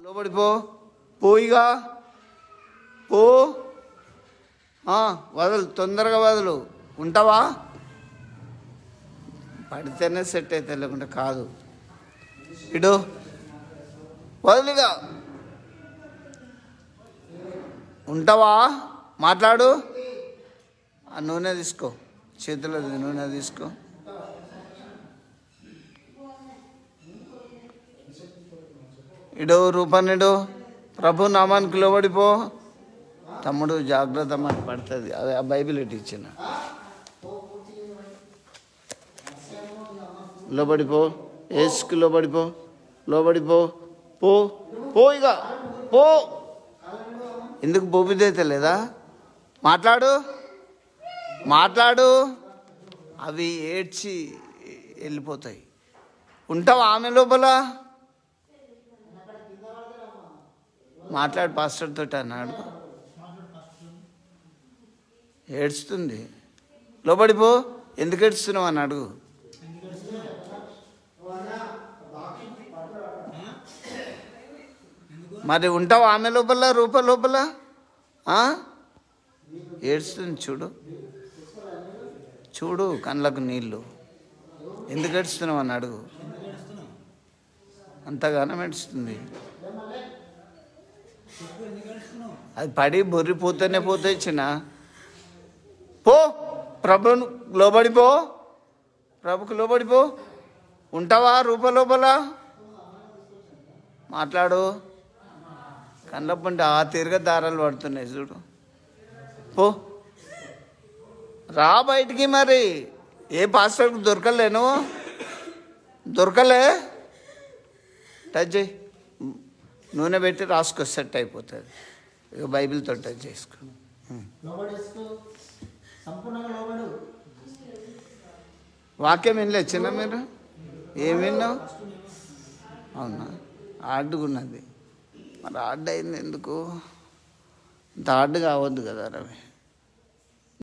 లోబడిపో పోయిగా పో వదలు తొందరగా వదలు ఉంటావా పడితేనే సెట్ అయితే లేకుంటే కాదు ఇడు వదులుగా ఉంటావా మాట్లాడు ఆ నూనె తీసుకో చేతిలో నూనె తీసుకో ఇడు రూపానిడు ప్రభు నామానికి లోబడిపో తమ్ముడు జాగ్రత్త మాట పడుతుంది అదే ఆ బైబిల్ ఇటు ఇచ్చిన లోబడిపో ఏసుకు లోబడిపో లోబడిపో పో పో ఇక పో ఎందుకు బోబిది అయితే లేదా మాట్లాడు మాట్లాడు అవి ఏడ్చి వెళ్ళిపోతాయి ఉంటావు ఆమె లోపల మాట్లాడు పాస్టర్ తోటి అన్నాడు ఏడుస్తుంది లోబడిపో ఎందుకు ఏడుస్తున్నావు అని అడుగు మరి ఉంటావు ఆమె లోపల లోపల ఏడుస్తుంది చూడు చూడు కళ్ళకు నీళ్ళు ఎందుకు ఏడుస్తున్నావు అని అడుగు అంతగానం ఏడుస్తుంది అది పడి బొర్రిపోతేనే పోతే చిన్న పో ప్రభును లోబడిపో ప్రభుకు లోబడిపో ఉంటావా లోపల మాట్లాడు కళ్ళప్పంటే ఆ తిరగ దారాలు పడుతున్నాయి చూడు పో రా బయటికి మరి ఏ పాస్టర్కి దొరకలేను దొరకలే టచ్ చేయి నూనె పెట్టి రాసుకో సెట్ అయిపోతుంది ఇక బైబిల్తో టచ్ చేసుకో వాక్యం వినలే చిన్న మీరు ఏం విన్నావు అవునా ఆడ్డుకున్నది మరి ఆడ్డు అయింది ఎందుకు ఇంత ఆడ్డు కావద్దు కదా రవి